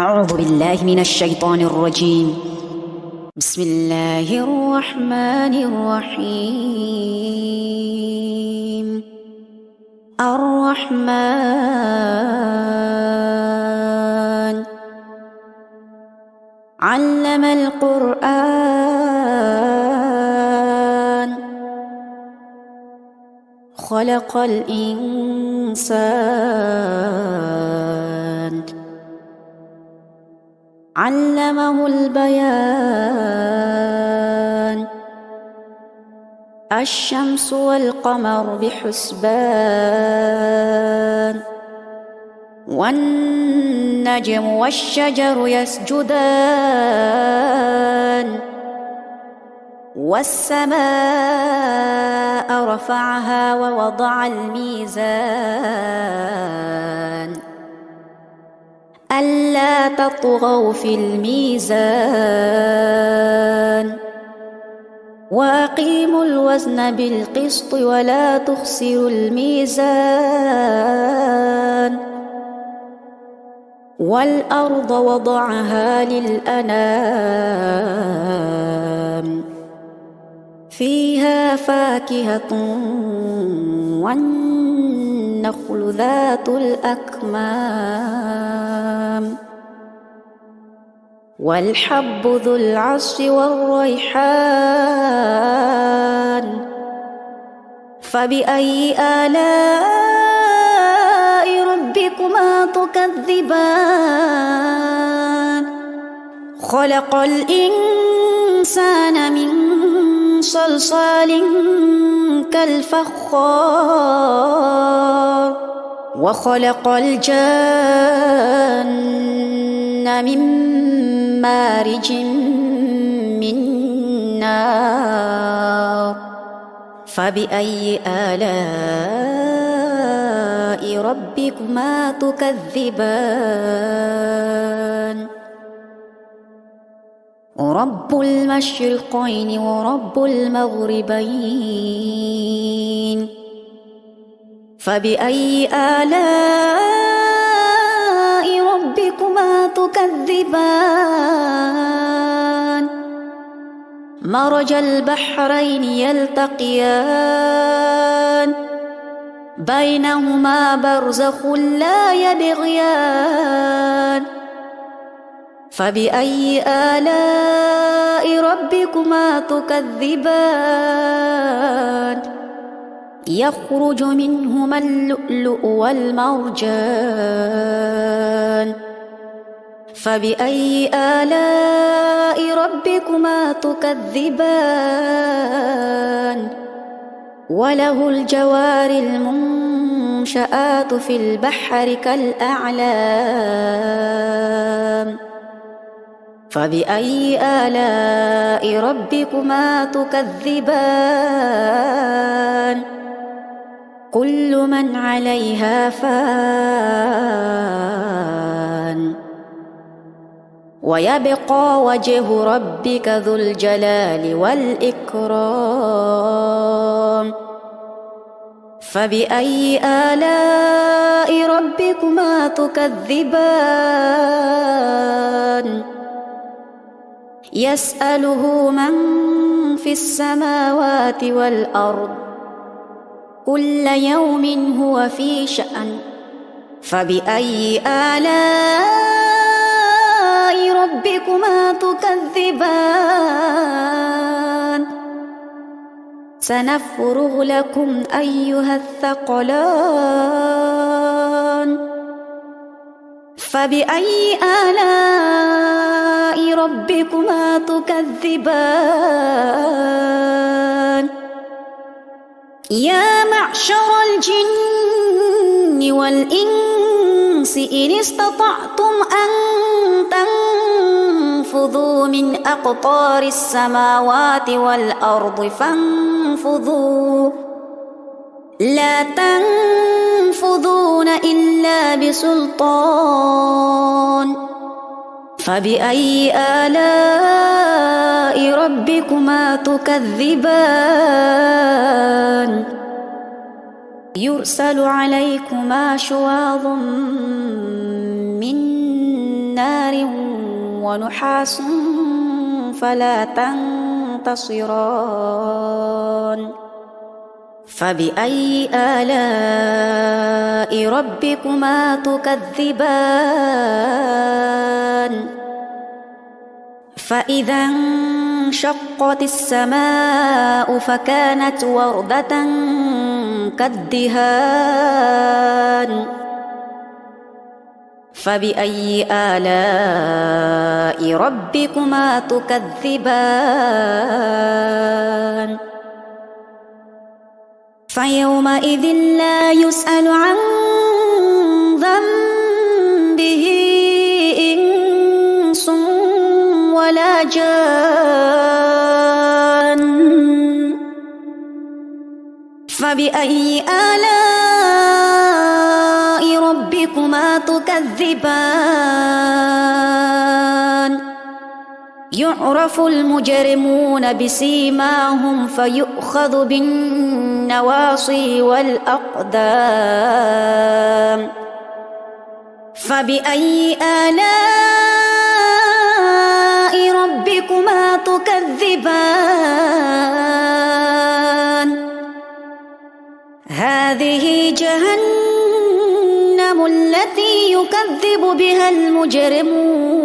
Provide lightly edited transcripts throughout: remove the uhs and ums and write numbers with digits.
أعوذ بالله من الشيطان الرجيم. بسم الله الرحمن الرحيم. الرحمن علم القرآن خلق الإنسان علمه البيان الشمس والقمر بحسبان والنجم والشجر يسجدان والسماء رفعها ووضع الميزان ألا تطغوا في الميزان وأقيموا الوزن بالقسط ولا تخسروا الميزان والأرض وضعها للأنام فيها فاكهة والنخل ذات الأكمام والحب ذو العصف والريحان فبأي آلاء ربكما تكذبان خلق الإنسان من صلصال كالفخار وخلق الجن من مارج من نار فبأي آلاء ربكما تكذبان رب المشرقين ورب المغربين فبأي آلاء ربكما تكذبان مرج البحرين يلتقيان بينهما برزخ لا يبغيان فبأي آلاء ربكما تكذبان يخرج منهما اللؤلؤ والمرجان فبأي آلاء ربكما تكذبان وله الجوار المنشآت في البحر كالأعلام فبأي آلاء ربكما تكذبان كل من عليها فان ويبقى وجه ربك ذو الجلال والإكرام فبأي آلاء ربكما تكذبان يسأله من في السماوات والأرض كل يوم هو في شأن فبأي آلاء ربكما تكذبان سنفرغ لكم أيها الثقلان فبأي آلاء ربكما تكذبان يا معشر الجن والإنس إن استطعتم أن تنفذوا من أقطار السماوات والأرض فانفذوا لا تنفذون إلا بسلطان فبأي آلاء ربكما تكذبان يرسل عليكما شواظ من نار ونحاس فلا تنتصران فبأي آلاء ربكما تكذبان فإذا انشقت السماء فكانت وردة كالدهان فبأي آلاء ربكما تكذبان فيومئذ لا يسأل عن ذنبه إنس ولا جان فبأي آلاء ربكما تكذبان يعرف المجرمون بسيماهم فيؤخذ بالنواصي والأقدام فبأي آلاء ربكما تكذبان هذه جهنم التي يكذب بها المجرمون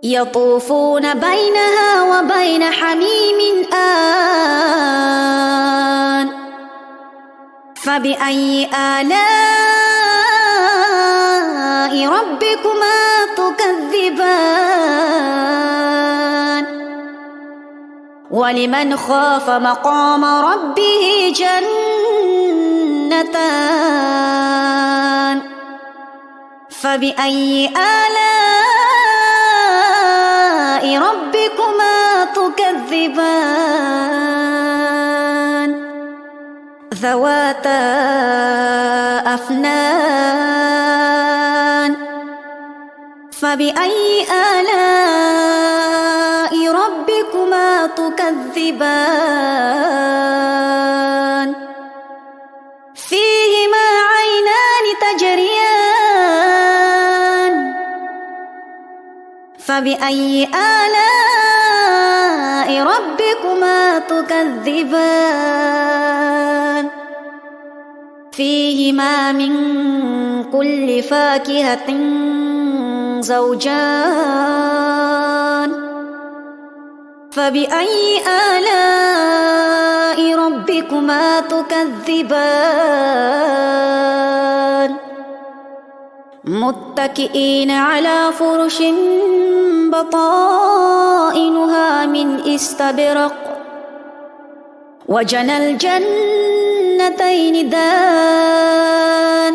يطوفون بينها وبين حميم آن فبأي آلاء ربكما تكذبان ولمن خاف مقام ربه جنتان فبأي آلاء ربكما تكذبان ذواتا أفنان فبأي آلاء ربكما تكذبان فيهما عينان تجريان فبأي آلاء ربكما تكذبان فيهما من كل فاكهة زوجان فبأي آلاء ربكما تكذبان متكئين على فرش بطائنها من استبرق وجنى الجنتين دان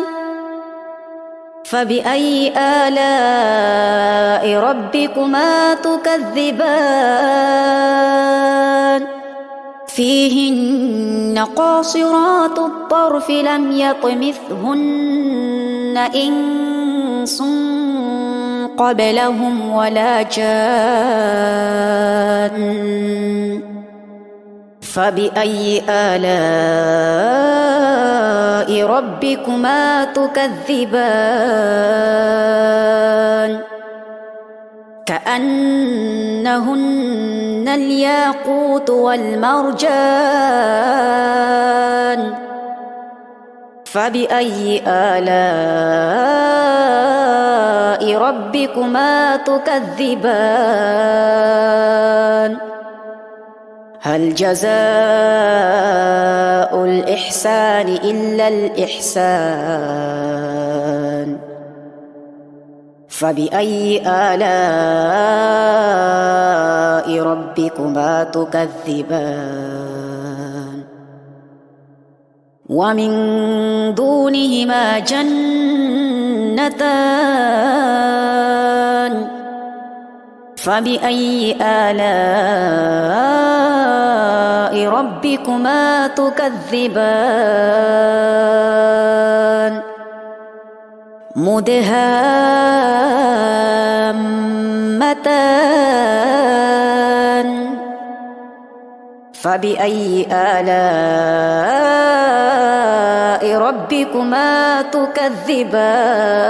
فبأي آلاء ربكما تكذبان فيهن قاصرات الطرف لم يطمثهن إنس قبلهم ولا جان فبأي آلاء ربكما تكذبان كأنهن الياقوت والمرجان فبأي آلاء ربكما تكذبان هل جزاء الإحسان إلا الإحسان فبأي آلاء ربكما تكذبان ومن دونهما جنتان فبأي آلاء ربكما تكذبان مدهامتان فبأي آلاء ربكما تكذبان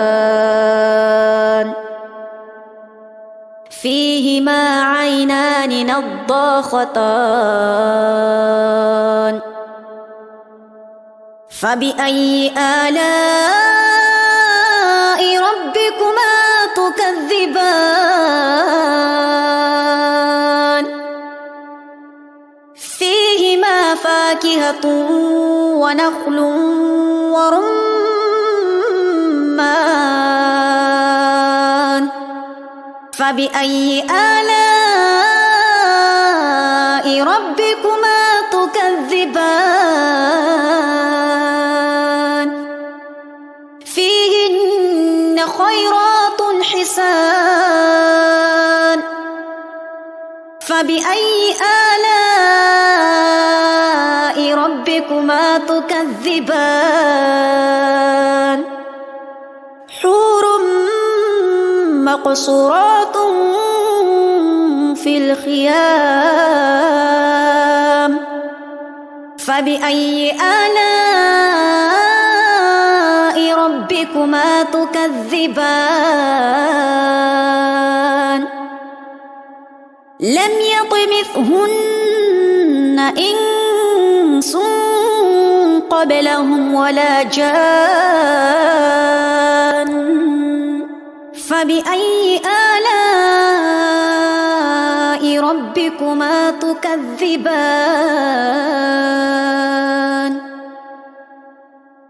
فيهما عينان نضاختان فبأي آلاء ربكما تكذبان فيهما فاكهة ونخل ورمان فبأي آلاء ربكما تكذبان فيهن خيرات حسان فبأي آلاء ربكما تكذبان حور مقصورات في الخيام فبأي آلاء ربكما تكذبان لم يطمثهن إنس قبلهم ولا جان فبأي آلاء ربكما تكذبان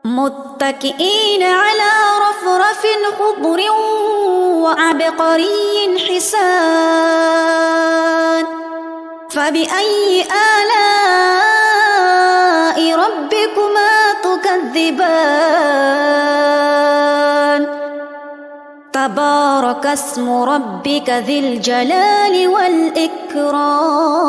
متكئين على رفرف خضر وعبقري حسان فبأي آلاء ربكما تكذبان تبارك اسم ربك ذي الجلال والإكرام